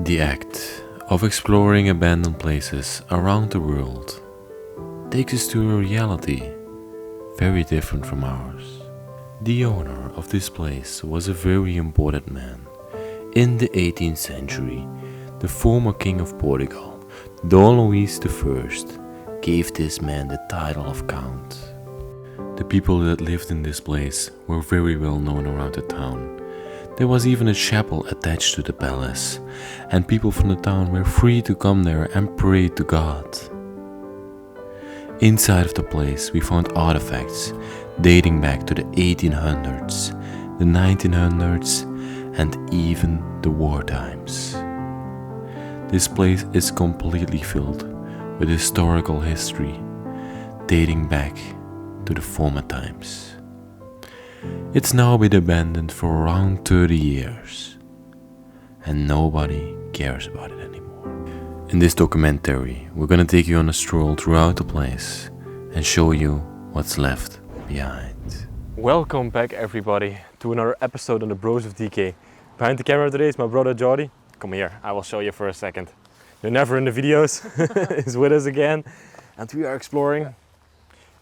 The act of exploring abandoned places around the world takes us to a reality very different from ours. The owner of this place was a very important man. In the 18th century, the former king of Portugal, Don Luis I, gave this man the title of Count. The people that lived in this place were very well known around the town. There was even a chapel attached to the palace, and people from the town were free to come there and pray to God. Inside of the place we found artifacts dating back to the 1800s, the 1900s, and even the war times. This place is completely filled with historical history dating back to the former times. It's now been abandoned for around 30 years, and nobody cares about it anymore. In this documentary, we're gonna take you on a stroll throughout the place and show you what's left behind. Welcome back everybody to another episode on the Bros of Decay. Behind the camera today is my brother Jordi. Come here, I will show you for a second. You're never in the videos, he's with us again. And we are exploring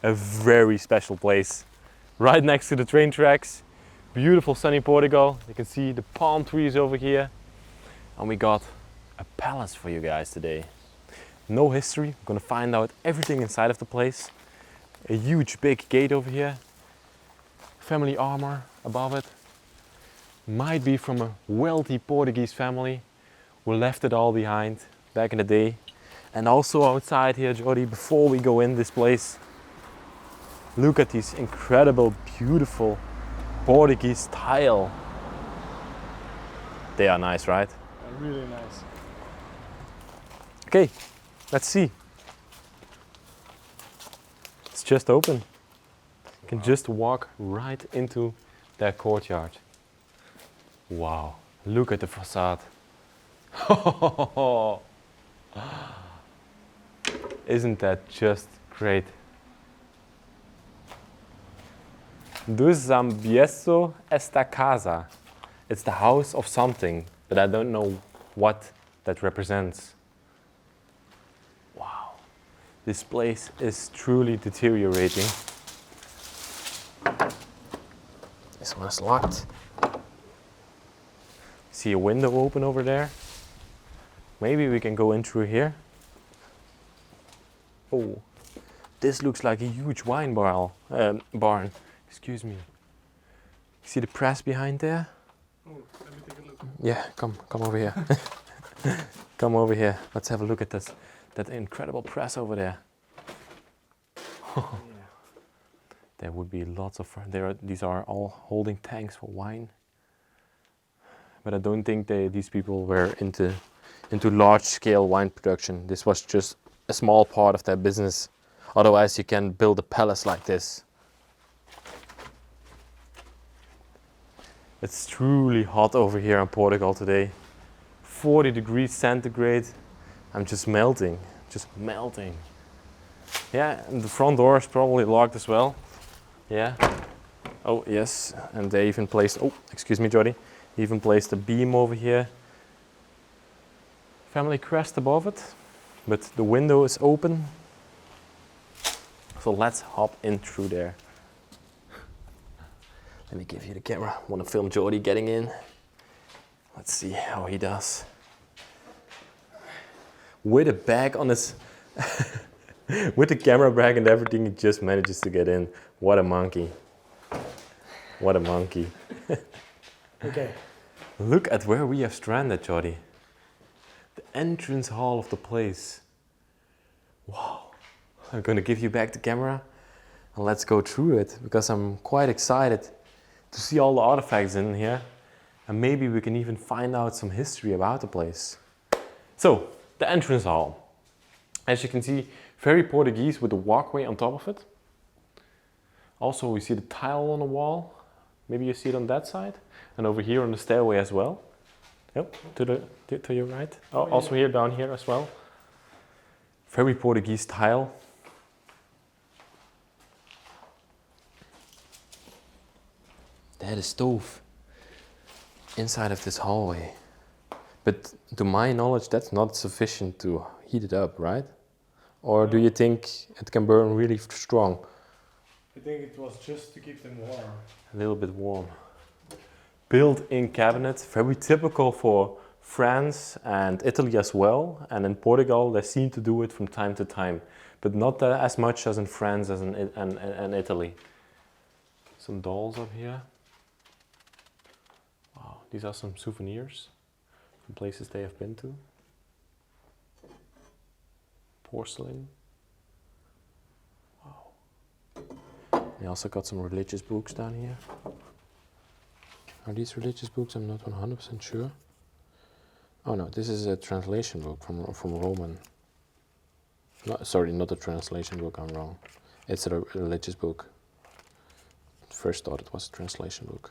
a very special place. Right next to the train tracks, beautiful sunny Portugal. You can see the palm trees over here. And we got a palace for you guys today. No history, we're gonna find out everything inside of the place. A huge big gate over here. Family armor above it. Might be from a wealthy Portuguese family who left it all behind back in the day. And also outside here, Jordi, before we go in this place, look at these incredible, beautiful Portuguese tile. They are nice, right? Really nice. Okay, let's see. It's just open. You can just walk right into that courtyard. Wow, look at the facade. Isn't that just great? Dus ambieso esta casa. It's the house of something, but I don't know what that represents. Wow, this place is truly deteriorating. This one is locked. See a window open over there? Maybe we can go in through here. Oh, this looks like a huge wine barn. Excuse me. See the press behind there? Oh, let me take a look. Yeah, come over here. Come over here. Let's have a look at this. That incredible press over there. There would be lots of. These are all holding tanks for wine. But I don't think these people were into large-scale wine production. This was just a small part of their business. Otherwise, you can build a palace like this. It's truly hot over here in Portugal today. 40 degrees centigrade. I'm just melting. Yeah, and the front door is probably locked as well. Yeah. Oh, yes. And they even placed, oh, excuse me, Jordi. Even placed a beam over here. Family crest above it. But the window is open. So let's hop in through there. Let me give you the camera. I want to film Jordi getting in. Let's see how he does. With a bag on his... with the camera bag and everything, he just manages to get in. What a monkey. What a monkey. Okay. Look at where we have stranded, Jordi. The entrance hall of the place. Wow. I'm going to give you back the camera and let's go through it because I'm quite excited to see all the artifacts in here, and maybe we can even find out some history about the place. So, the entrance hall. As you can see, very Portuguese with the walkway on top of it. Also, we see the tile on the wall. Maybe you see it on that side, and over here on the stairway as well. Yep, to your right. Oh, also here, down here as well. Very Portuguese tile. They had a stove inside of this hallway. But to my knowledge, that's not sufficient to heat it up, right? Or do you think it can burn really strong? I think it was just to keep them warm. A little bit warm. Built-in cabinet, very typical for France and Italy as well. And in Portugal, they seem to do it from time to time, but not as much as in France as in Italy. Some dolls up here. Wow, these are some souvenirs from places they have been to. Porcelain. Wow. They also got some religious books down here. Are these religious books? I'm not 100% sure. Oh no, this is a translation book from Roman. No, sorry, not a translation book, I'm wrong. It's a religious book. First thought it was a translation book.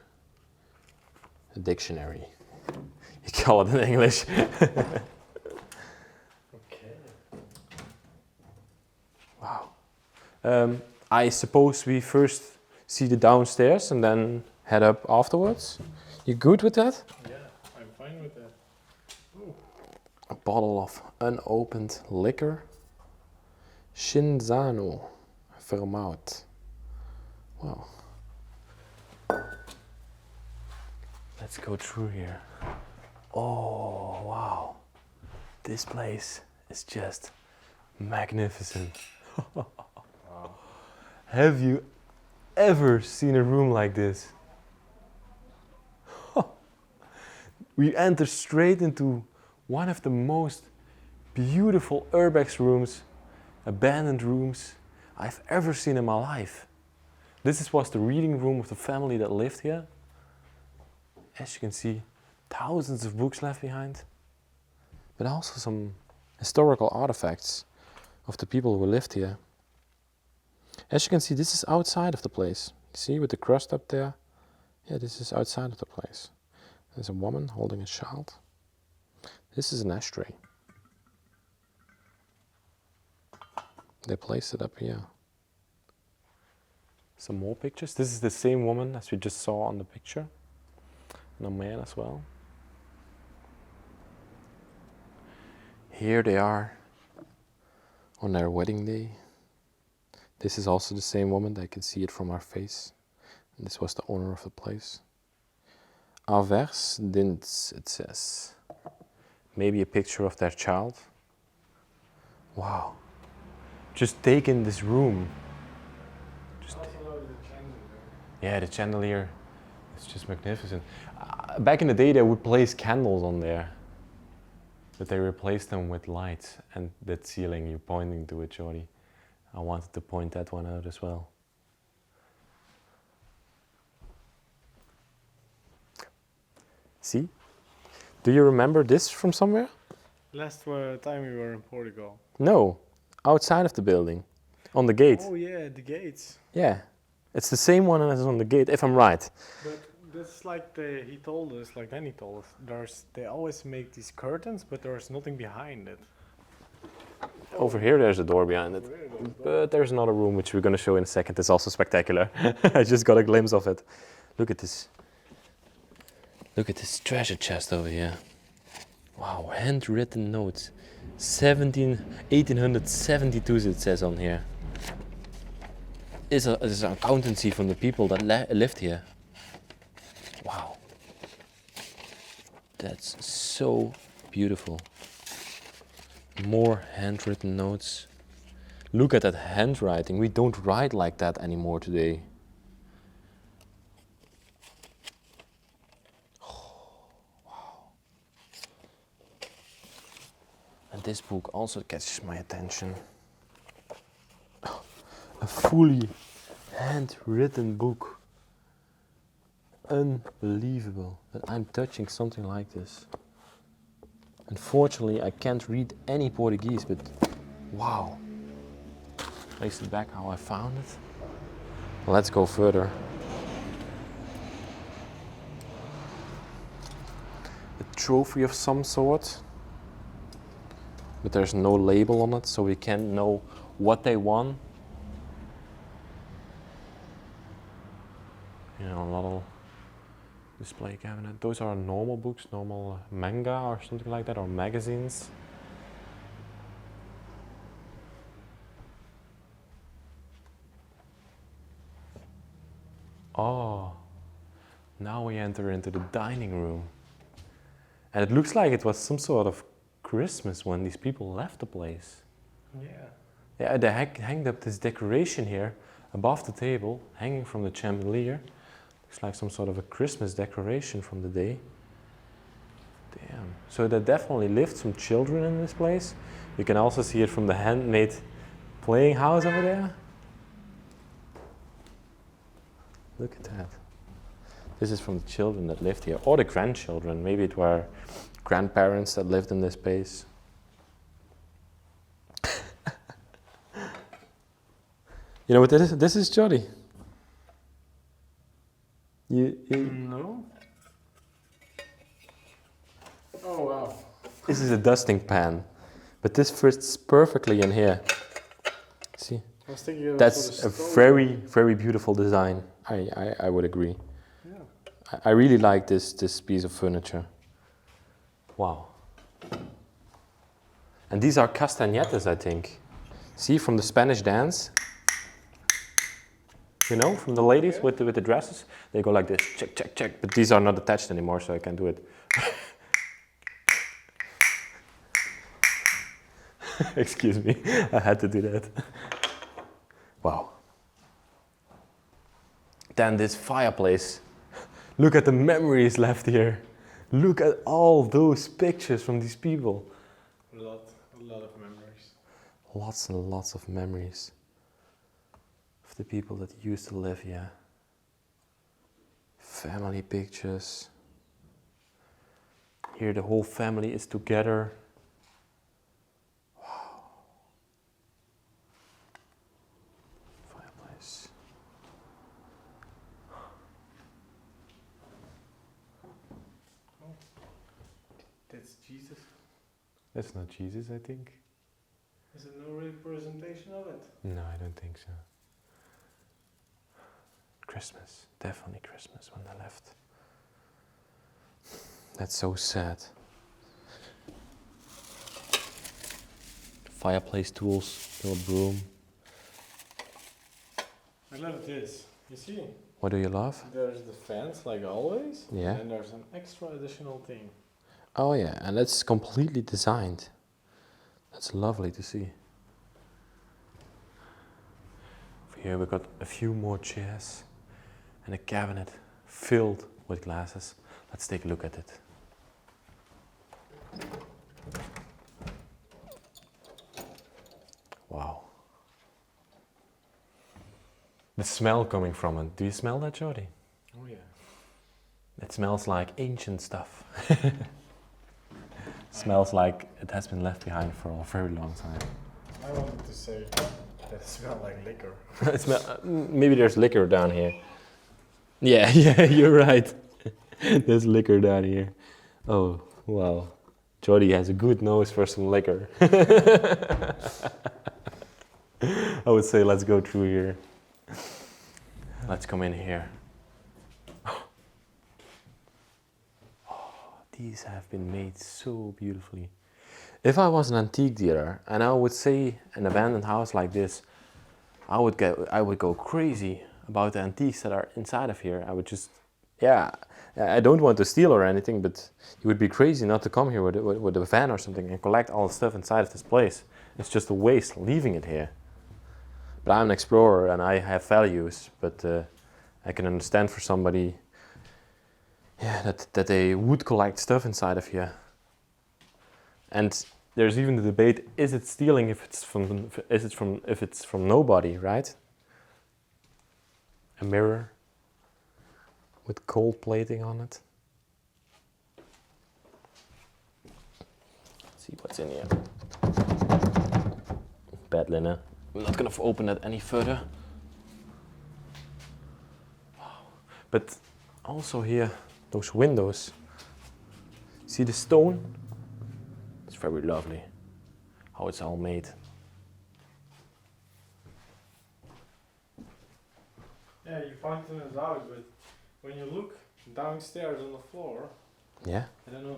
A dictionary. You call it in English. Okay. Wow. I suppose we first see the downstairs and then head up afterwards. You good with that? Yeah, I'm fine with that. Ooh. A bottle of unopened liquor. Shinzano Vermouth. Wow. Let's go through here. Oh, wow. This place is just magnificent. Wow. Have you ever seen a room like this? We enter straight into one of the most beautiful Urbex rooms, abandoned rooms I've ever seen in my life. This was the reading room of the family that lived here. As you can see, thousands of books left behind, but also some historical artifacts of the people who lived here. As you can see, this is outside of the place. You see with the crust up there? Yeah, this is outside of the place. There's a woman holding a child. This is an ashtray. They placed it up here. Some more pictures. This is the same woman as we just saw on the picture. And a man as well. Here they are on their wedding day. This is also the same woman. I can see it from her face. And this was the owner of the place. Avers Dins, it says. Maybe a picture of their child. Wow. Just take in this room. Yeah, the chandelier. It's just magnificent. Back in the day, they would place candles on there. But they replaced them with lights. And that ceiling, you're pointing to it, Jordi. I wanted to point that one out as well. See? Do you remember this from somewhere? Last time we were in Portugal. No, outside of the building, on the gate. Oh yeah, the gates. Yeah, it's the same one as on the gate, if I'm right. But that's like he told us, like Danny told us, they always make these curtains, but there's nothing behind it. Over here there's a door behind it. But there's another room which we're going to show in a second. It's also spectacular. I just got a glimpse of it. Look at this. Look at this treasure chest over here. Wow, handwritten notes. 1872 it says on here. It's an accountancy from the people that lived here. Wow. That's so beautiful. More handwritten notes. Look at that handwriting. We don't write like that anymore today. And this book also catches my attention. A fully handwritten book. Unbelievable that I'm touching something like this. Unfortunately, I can't read any Portuguese, but wow. Place it back how I found it. Let's go further. A trophy of some sort. But there's no label on it, so we can't know what they won. You know, a little display cabinet. Those are normal books, normal manga or something like that, or magazines. Oh, now we enter into the dining room. And it looks like it was some sort of Christmas when these people left the place. Yeah. Yeah, they hanged up this decoration here above the table, hanging from the chandelier. Looks like some sort of a Christmas decoration from the day. Damn. So there definitely lived some children in this place. You can also see it from the handmade playing house over there. Look at that. This is from the children that lived here, or the grandchildren. Maybe it were grandparents that lived in this place. You know what this is? This is Jody. No. Oh wow. This is a dusting pan, but this fits perfectly in here. See? I was thinking That's a very, very beautiful design. I would agree. Yeah. I really like this piece of furniture. Wow. And these are castañetas, I think. See, from the Spanish dance. You know, from the ladies with the dresses. They go like this, check, check, check. But these are not attached anymore, so I can't do it. Excuse me, I had to do that. Wow. Then this fireplace. Look at the memories left here. Look at all those pictures from these people. A lot of memories. Lots and lots of memories of the people that used to live here. Family pictures. Here the whole family is together. Wow. Fireplace. That's Jesus. That's not Jesus, I think. Is it no representation of it? No, I don't think so. Christmas, definitely Christmas when they left. That's so sad. Fireplace tools, little broom. I love this. You see? What do you love? There's the fence like always. Yeah. And there's an extra additional thing. Oh yeah, and that's completely designed. That's lovely to see. Over here we got a few more chairs and a cabinet filled with glasses. Let's take a look at it. Wow. The smell coming from it. Do you smell that, Jody? Oh yeah. It smells like ancient stuff. Smells like it has been left behind for a very long time. I wanted to say that it smells like liquor. Maybe there's liquor down here. Yeah, yeah, you're right. There's liquor down here. Oh, wow. Jody has a good nose for some liquor. I would say let's go through here. Let's come in here. These have been made so beautifully. If I was an antique dealer and I would say an abandoned house like this, I would go crazy about the antiques that are inside of here. I would just, yeah, I don't want to steal or anything, but you would be crazy not to come here with a van or something and collect all the stuff inside of this place. It's just a waste leaving it here. But I'm an explorer and I have values, but I can understand for somebody, yeah, that they would collect stuff inside of here. And there's even the debate: is it stealing if it's from nobody, right? A mirror with gold plating on it. Let's see what's in here. Bed linen. I'm not gonna open that any further. Wow. But also here, those windows. See the stone? It's very lovely. How it's all made. Yeah, you pointed it out, but when you look, downstairs on the floor. Yeah. I don't know.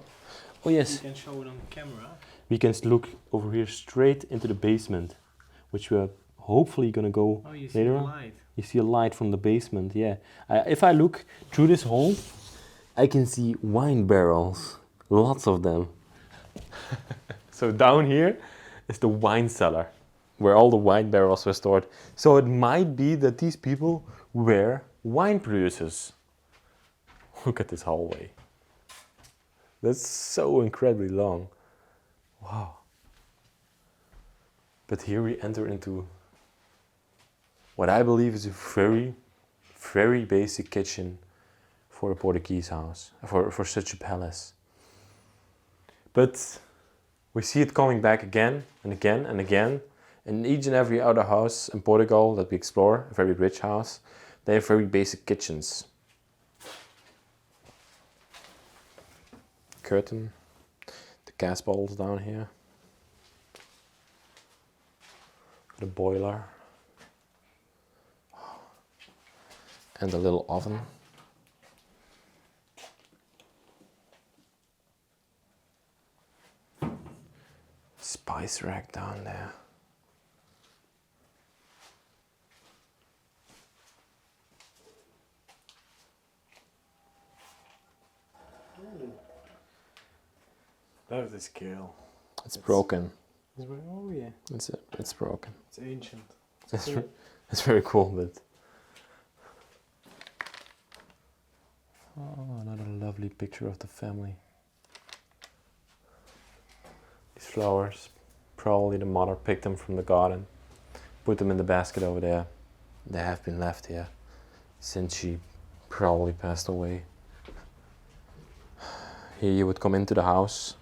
Oh You yes. can show it on camera. We can look over here straight into the basement, which we are hopefully gonna go Oh, you see later the on. light. You see a light from the basement, yeah. If I look through this hole, I can see wine barrels, lots of them. So down here is the wine cellar, where all the wine barrels were stored. So it might be that these people were wine producers. Look at this hallway. That's so incredibly long. Wow. But here we enter into what I believe is a very, very basic kitchen for a Portuguese house, for such a palace. But we see it coming back again and again and again. In each and every other house in Portugal that we explore, a very rich house, they have very basic kitchens. Curtain, the gas bottles down here, the boiler, and a little oven. Spice rack down there. That is scale. It's broken. Oh yeah. It's broken. It's ancient. It's very cool, but oh, another lovely picture of the family. These flowers, probably the mother picked them from the garden, put them in the basket over there. They have been left here since she probably passed away. Here you would come into the house,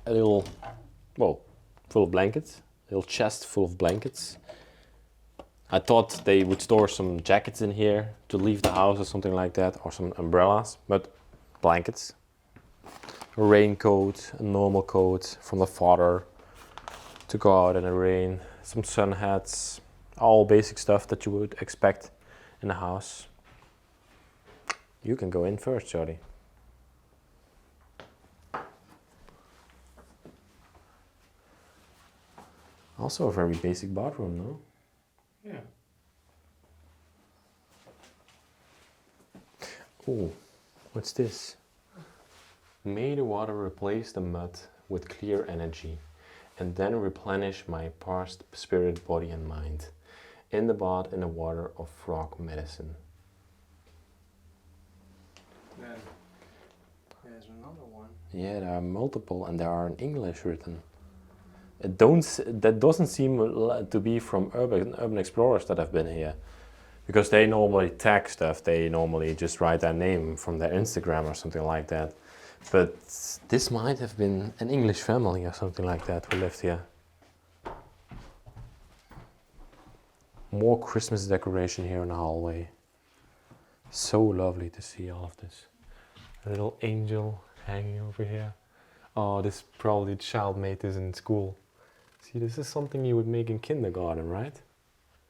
a little, well, full of blankets, a little chest full of blankets. I thought they would store some jackets in here to leave the house or something like that, or some umbrellas, but blankets. A raincoat, a normal coat from the father to go out in the rain, some sun hats, all basic stuff that you would expect in a house. You can go in first, Jody. Also a very basic bathroom, no? Yeah. Oh, what's this? May the water replace the mud with clear energy, and then replenish my parsed spirit, body and mind. In the bath, in the water of frog medicine. Then there's another one. Yeah, there are multiple, and there are in English written. That doesn't seem to be from urban explorers that have been here, because they normally tag stuff. They normally just write their name from their Instagram or something like that. But this might have been an English family or something like that who lived here. More Christmas decoration here in the hallway. So lovely to see all of this. A little angel hanging over here. Oh, this probably the child made this in school. See, this is something you would make in kindergarten, right?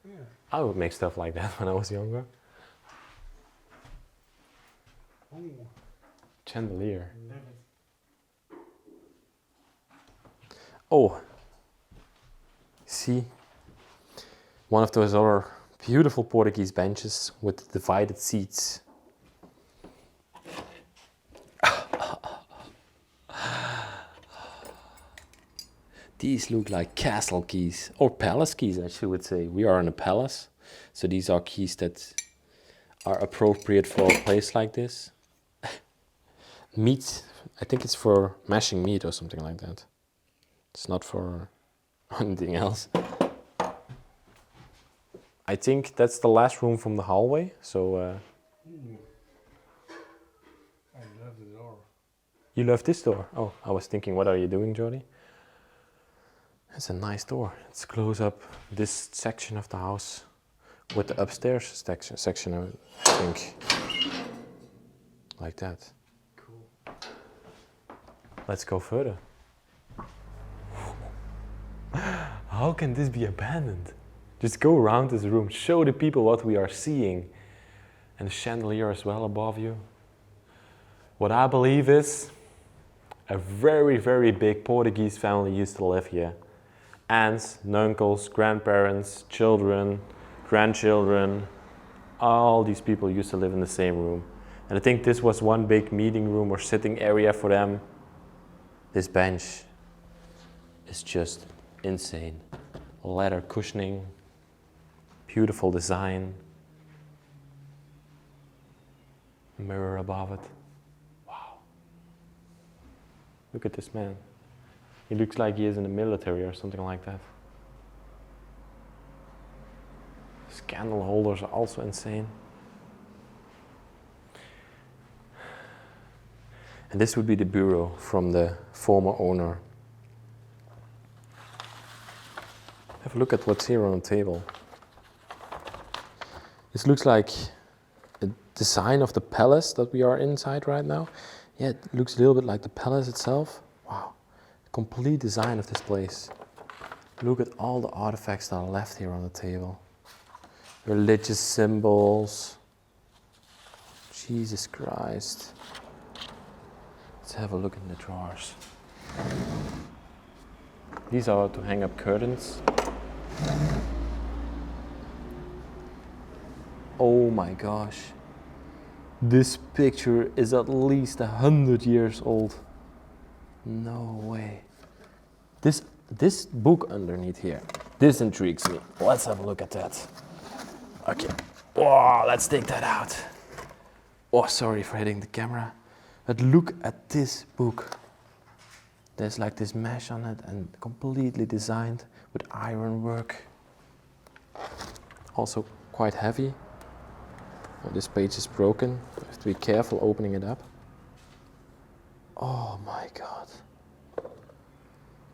Yeah. I would make stuff like that when I was younger. Oh. Chandelier. Love it. Oh, see, one of those other beautiful Portuguese benches with divided seats. These look like castle keys, or palace keys, I should say. We are in a palace, so these are keys that are appropriate for a place like this. Meat, I think it's for mashing meat or something like that. It's not for anything else. I think that's the last room from the hallway, so... I love the door. You love this door? Oh, I was thinking, what are you doing, Jody? It's a nice door. Let's close up this section of the house with the upstairs section, I think. Like that. Cool. Let's go further. How can this be abandoned? Just go around this room, show the people what we are seeing. And a chandelier as well above you. What I believe is a very, very big Portuguese family used to live here. Aunts, uncles, grandparents, children, grandchildren, all these people used to live in the same room. And I think this was one big meeting room or sitting area for them. This bench is just insane. Leather cushioning, beautiful design, mirror above it. Wow. Look at this man. He looks like he is in the military or something like that. His candle holders are also insane. And this would be the bureau from the former owner. Have a look at what's here on the table. This looks like a design of the palace that we are inside right now. Yeah, it looks a little bit like the palace itself. Wow, complete design of this place. Look at all the artifacts that are left here on the table. Religious symbols. Jesus Christ. Let's have a look in the drawers. These are to hang up curtains. Oh my gosh. This picture is at least 100 years old. No way. This book underneath here, this intrigues me. Let's have a look at that. Okay. Oh, let's take that out. Oh, sorry for hitting the camera. But look at this book. There's like this mesh on it and completely designed with iron work. Also quite heavy. Oh, this page is broken. I have to be careful opening it up. Oh my God.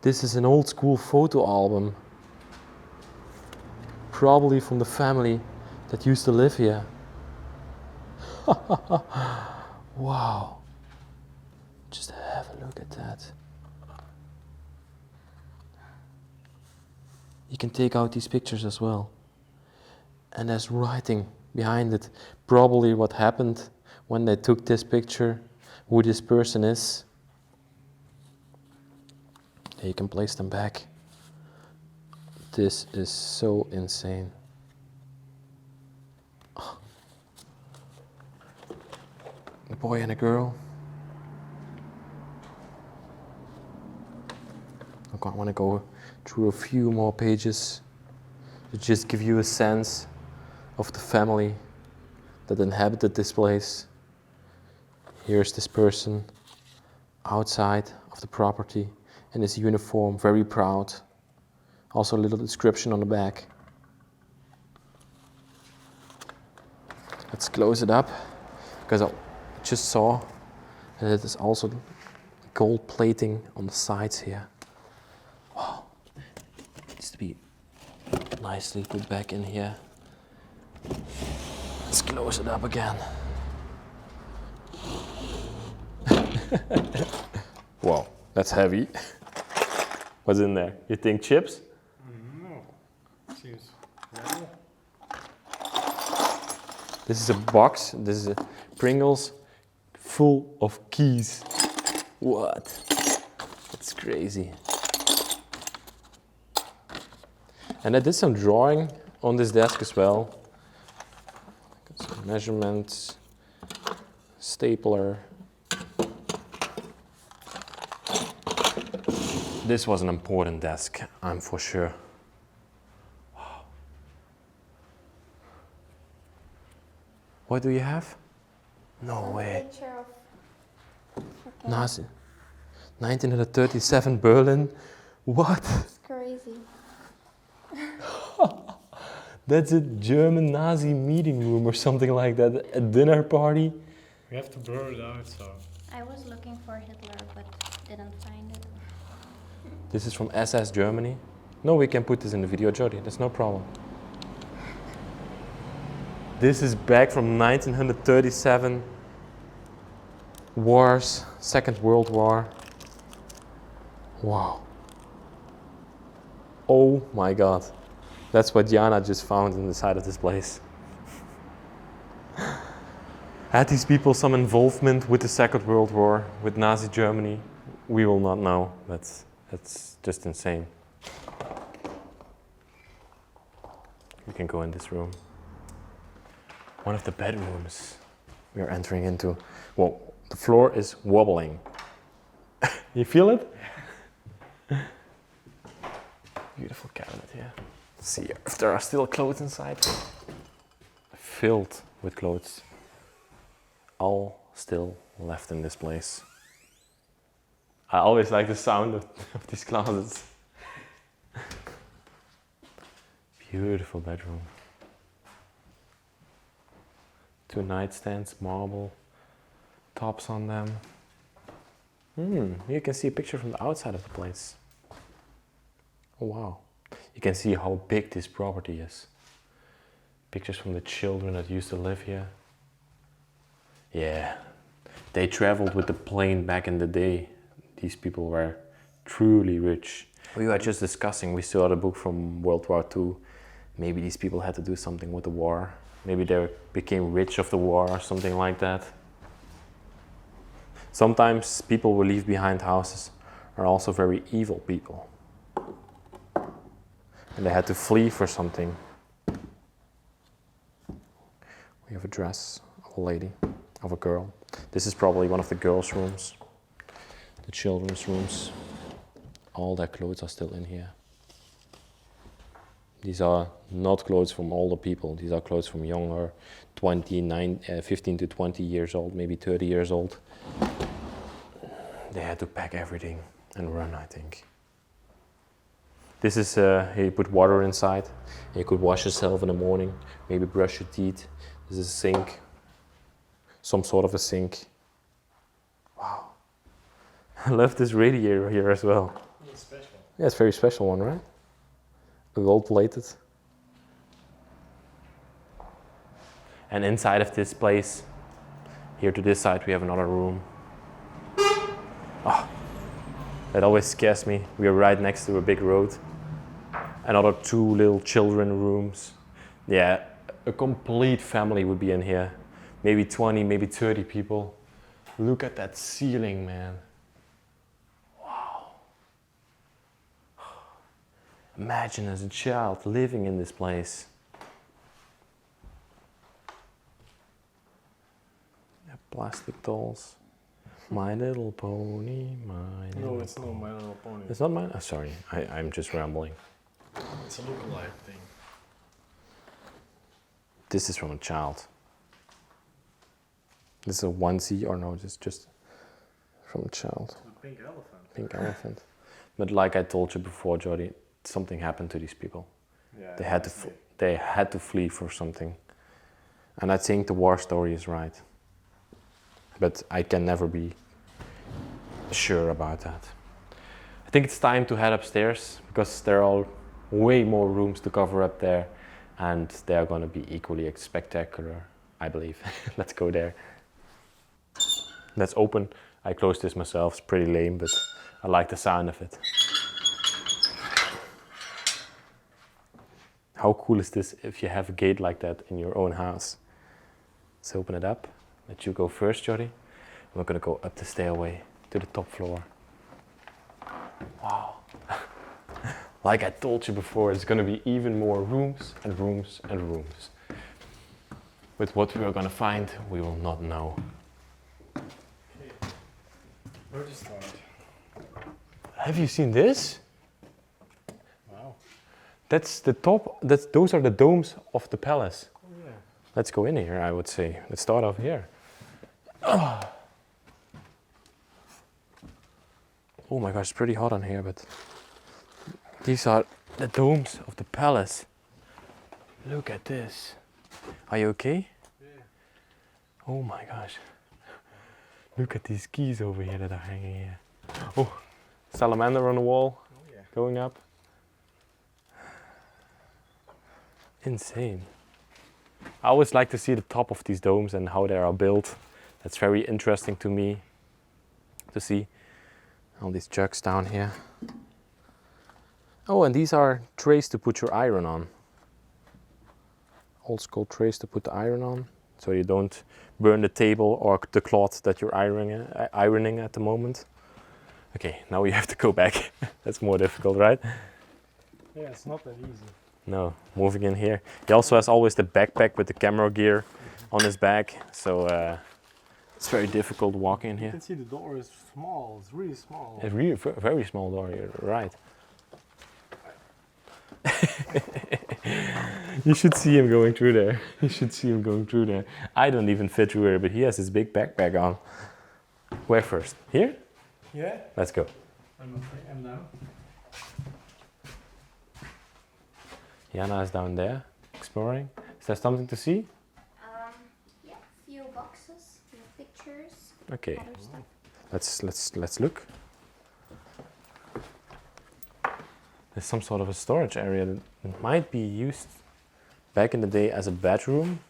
This is an old school photo album. Probably from the family that used to live here. Wow. Just have a look at that. You can take out these pictures as well. And there's writing behind it. Probably what happened when they took this picture, who this person is. Yeah, you can place them back. This is so insane. Oh. A boy and a girl. I want to go through a few more pages to just give you a sense of the family that inhabited this place. Here's this person outside of the property in his uniform, very proud. Also a little description on the back. Let's close it up, because I just saw that it is also gold plating on the sides here. Wow, it needs to be nicely put back in here. Let's close it up again. Wow, that's heavy. What's in there? You think chips? No, seems normal. This is a box. This is a Pringles full of keys. What? That's crazy. And I did some drawing on this desk as well. Got some measurements, stapler. This was an important desk, I'm for sure. Wow. What do you have? No way. Picture of Nazi. 1937 Berlin. What? It's crazy. That's a German Nazi meeting room or something like that. A dinner party. We have to blur it out, so. I was looking for Hitler, but didn't find it. This is from SS Germany. No, we can put this in the video, Jody. That's no problem. This is back from 1937. Wars, Second World War. Wow. Oh my God. That's what Diana just found in the side of this place. Had these people some involvement with the Second World War, with Nazi Germany? We will not know. That's just insane. We can go in this room. One of the bedrooms we are entering into. Well, the floor is wobbling. You feel it? Beautiful cabinet here. Let's see if there are still clothes inside. Filled with clothes. All still left in this place. I always like the sound of these closets. Beautiful bedroom. 2 nightstands, marble, tops on them. You can see a picture from the outside of the place. Oh wow. You can see how big this property is. Pictures from the children that used to live here. Yeah, they traveled with the plane back in the day. These people were truly rich. We were just discussing, we saw the book from World War II. Maybe these people had to do something with the war. Maybe they became rich of the war or something like that. Sometimes people who leave behind houses are also very evil people. And they had to flee for something. We have a dress of a lady, of a girl. This is probably one of the girls' rooms, the children's rooms. All their clothes are still in here. These are not clothes from older people. These are clothes from younger, 15 to 20 years old, maybe 30 years old. They had to pack everything and run, I think. This is, you put water inside. You could wash yourself in the morning, maybe brush your teeth. This is a sink, some sort of a sink. Wow. I love this radiator here as well. It's special. Yeah, it's a very special one, right? Gold plated. And inside of this place, here to this side, we have another room. Oh, that always scares me. We are right next to a big road. Another 2 little children rooms. Yeah, a complete family would be in here. Maybe 20, maybe 30 people. Look at that ceiling, man. Wow. Imagine as a child living in this place. Yeah, plastic dolls. My Little Pony, My Little No, it's not My Little Pony. It's not mine? Oh, sorry, I'm just rambling. It's a lookalike thing. This is from a child. This is a onesie, or no, just from a child. A pink elephant. Pink elephant. But like I told you before, Jody, something happened to these people. Yeah. They had to flee for something. And I think the war story is right. But I can never be sure about that. I think it's time to head upstairs because there are way more rooms to cover up there and they are going to be equally spectacular, I believe. Let's go there. Let's open. I closed this myself. It's pretty lame, but I like the sound of it. How cool is this if you have a gate like that in your own house? Let's open it up. Let you go first, Jody. We're gonna go up the stairway to the top floor. Wow. Like I told you before, it's gonna be even more rooms and rooms and rooms. But what we are gonna find, we will not know. Okay. Where to start? Have you seen this? Wow. That's the top, those are the domes of the palace. Oh yeah. Let's go in here, I would say. Let's start off here. Oh my gosh, it's pretty hot on here, but these are the domes of the palace. Look at this. Are you okay? Yeah. Oh my gosh. Look at these keys over here that are hanging here. Oh, salamander on the wall, Oh yeah. going up. Insane. I always like to see the top of these domes and how they are built. That's very interesting to me to see. All these jugs down here. Oh, and these are trays to put your iron on. Old school trays to put the iron on, so you don't burn the table or the cloth that you're ironing at the moment. Okay, now we have to go back. That's more difficult, right? Yeah, it's not that easy. No, moving in here. He also has always the backpack with the camera gear on his back, so it's very difficult walking in You here. can see the door is small. It's really small. It's really very small door, you're right. You should see him going through there. You should see him going through there. I don't even fit through here, but he has his big backpack on. Where first? Here? Yeah. Let's go. I'm afraid I'm down. Jana is down there, exploring. Is there something to see? Yeah, few boxes, few pictures, Okay, other stuff. let's look. There's some sort of a storage area that might be used back in the day as a bedroom.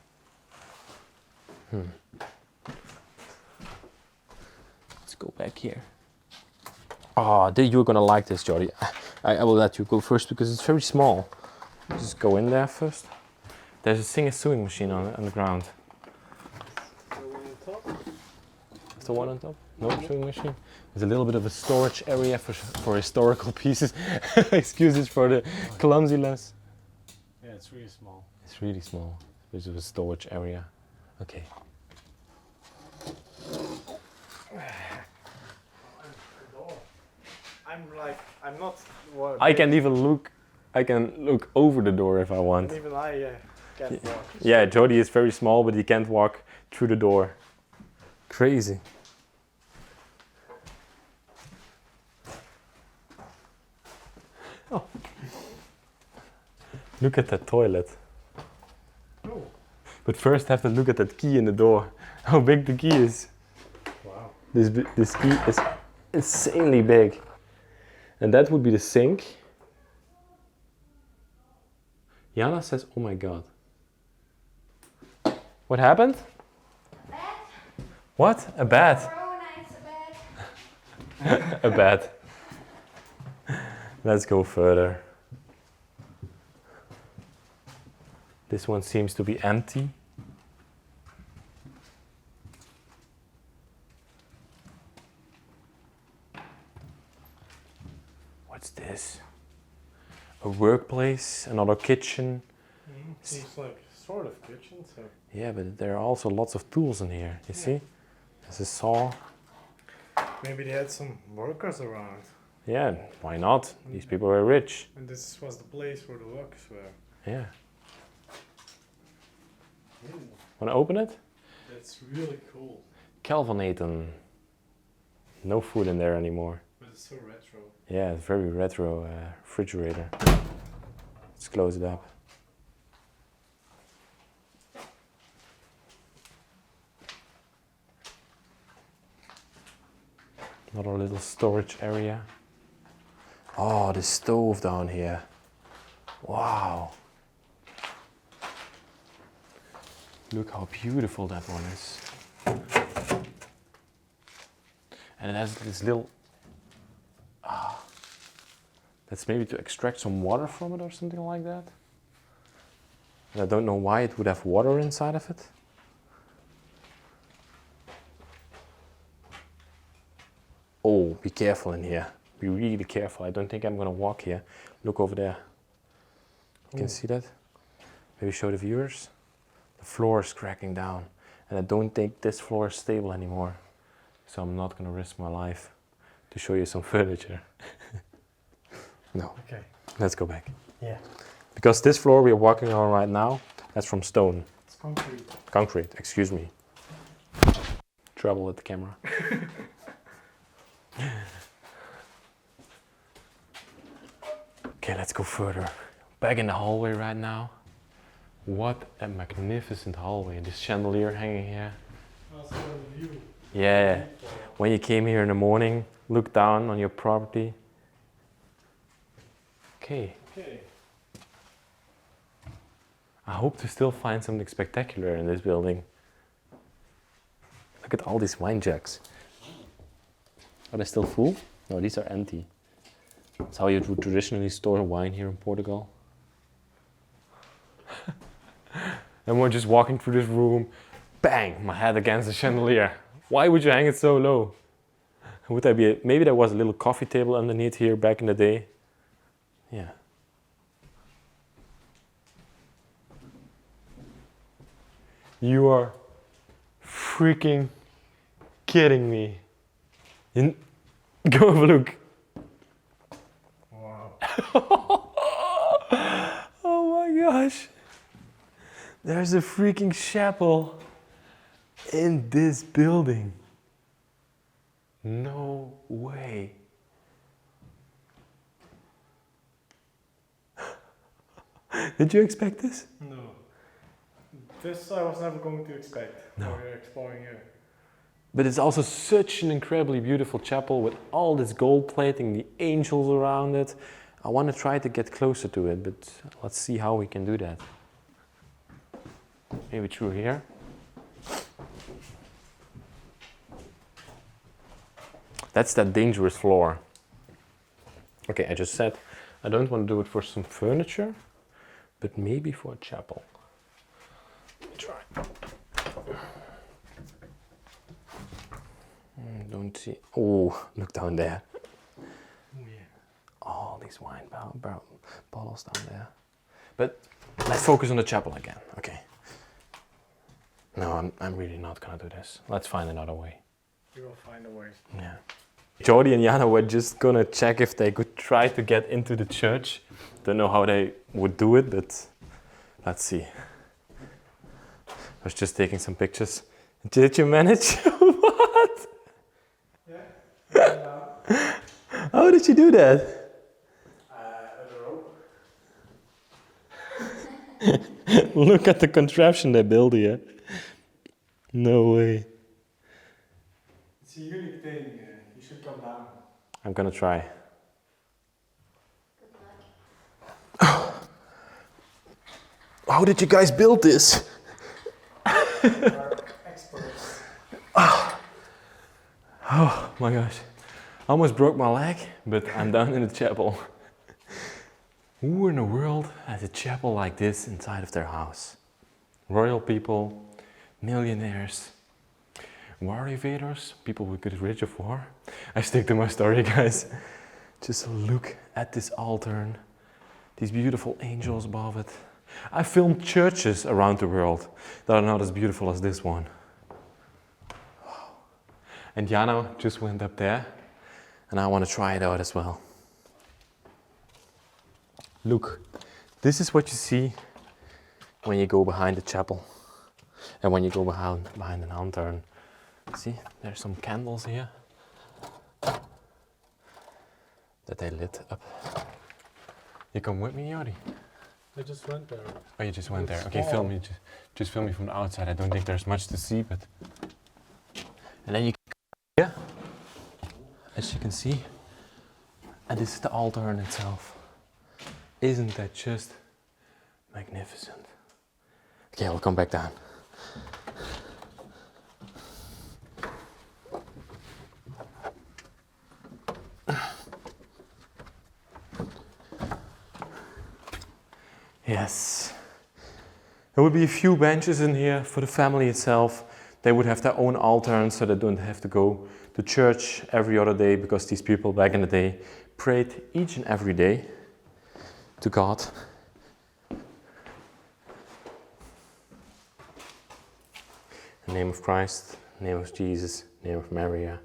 Let's go back here. Oh, you're gonna like this, Jordy. I will let you go first because it's very small. Just go in there first. There's a sewing machine on the ground. The one on top. Is the one on top? No sewing machine. There's a little bit of a storage area for historical pieces. Excuses for the clumsiness. Yeah, it's really small. It's really small. There's a storage area. Okay. I'm not. What, I can even look. I can look over the door if I want. And even I can't walk. Yeah, Jody is very small, but he can't walk through the door. Crazy. Oh. Look at that toilet. Oh. But first have to look at that key in the door. How big the key is. Wow. This key is insanely big. And that would be the sink. Jana says, oh my god. What happened? Bed. What? A bed. Corona, it's a bed. A bed. Let's go further. This one seems to be empty. What's this? A workplace, another kitchen. Seems like sort of kitchen. So. Yeah, but there are also lots of tools in here. You see? There's a saw. Maybe they had some workers around. Yeah, why not? These people were rich. And this was the place where the workers were. Yeah. Ooh, Want to open it? that's really cool. Calvinating. No food in there anymore. But it's so retro. Yeah, it's very retro refrigerator. Let's close it up. Another little storage area. Oh, the stove down here. Wow. Look how beautiful that one is. And it has this little... that's maybe to extract some water from it or something like that. And I don't know why it would have water inside of it. Oh, be careful in here. Be really careful. I don't think I'm gonna walk here. Look over there. You can see that? Maybe show the viewers. The floor is cracking down. And I don't think this floor is stable anymore. So I'm not gonna risk my life to show you some furniture. No. Okay. Let's go back. Yeah. Because this floor we are walking on right now, that's from stone. It's concrete. Concrete, excuse me. Trouble with the camera. Okay, let's go further. Back in the hallway right now. What a magnificent hallway. This chandelier hanging here. Also the view. Yeah. When you came here in the morning, look down on your property. Okay. Okay. I hope to still find something spectacular in this building. Look at all these wine jugs. Are they still full? No, these are empty. That's how you would traditionally store wine here in Portugal. And we're just walking through this room. bang, my head against the chandelier. Why would you hang it so low? Would that be, maybe there was a little coffee table underneath here back in the day. Yeah. You are freaking kidding me. Go have a look. Wow. Oh my gosh. There's a freaking chapel in this building. No way. Did you expect this? No. This I was never going to expect. No. We're exploring here. But it's also such an incredibly beautiful chapel with all this gold plating, the angels around it. I want to try to get closer to it, but let's see how we can do that. Maybe through here. That's that dangerous floor. Okay, I just said I don't want to do it for some furniture, but maybe for a chapel. Let me try. Don't see. Oh, look down there. Oh yeah. All these wine bottles down there. But let's focus on the chapel again. Okay. No, I'm really not gonna do this. Let's find another way. You will find a way. Yeah. Jordi and Jana were just gonna check if they could try to get into the church. Don't know how they would do it, but let's see. I was just taking some pictures. Did you manage? What? Yeah. How did you do that? A rope. Look at the contraption they built here. No way. It's a unique thing. You should come down. I'm gonna try. Good luck. How did you guys build this? We're experts. Oh my gosh. I almost broke my leg, but I'm down in the chapel. Who in the world has a chapel like this inside of their house? Royal people, millionaires, war evaders, people who get rich of war. I stick to my story, guys. Just look at this altar, these beautiful angels above it. I filmed churches around the world that are not as beautiful as this one. And Jana just went up there, and I want to try it out as well. Look, this is what you see when you go behind the chapel and when you go behind an lantern. See, there's some candles here that they lit up. You come with me, Jordi? I just went there. Oh, you just went there. It's Okay, small. film me. Just film me from the outside. I don't think there's much to see, but... And then you can here, as you can see. And this is the altar in itself. Isn't that just magnificent? Okay, I'll come back down. Yes. There would be a few benches in here for the family itself. They would have their own altar, so they don't have to go to church every other day, because these people back in the day prayed each and every day to God. In the name of Christ, name of Jesus, name of Maria.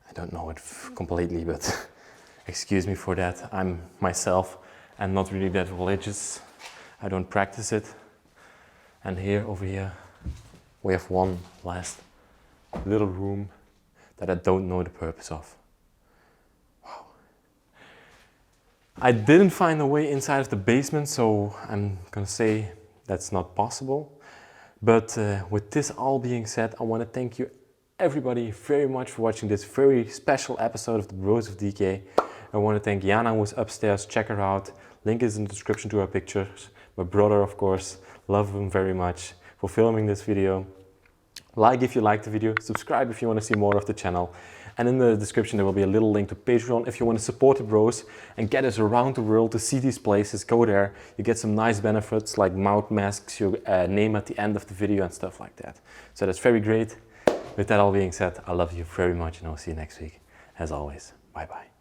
I don't know it completely, but excuse me for that. I'm myself and not really that religious. I don't practice it. And here, over here, we have one last little room that I don't know the purpose of. Wow. I didn't find a way inside of the basement, so I'm gonna say that's not possible. But with this all being said, I want to thank you everybody very much for watching this very special episode of the Bros of Decay. I want to thank Jana, who is upstairs. Check her out. Link is in the description to her pictures. My brother, of course, love him very much for filming this video. Like if you liked the video, subscribe if you want to see more of the channel. And in the description there will be a little link to Patreon if you want to support the bros and get us around the world to see these places. Go there, you get some nice benefits like mouth masks, your name at the end of the video and stuff like that. So that's very great. With that all being said, I love you very much and I'll see you next week. As always, bye bye.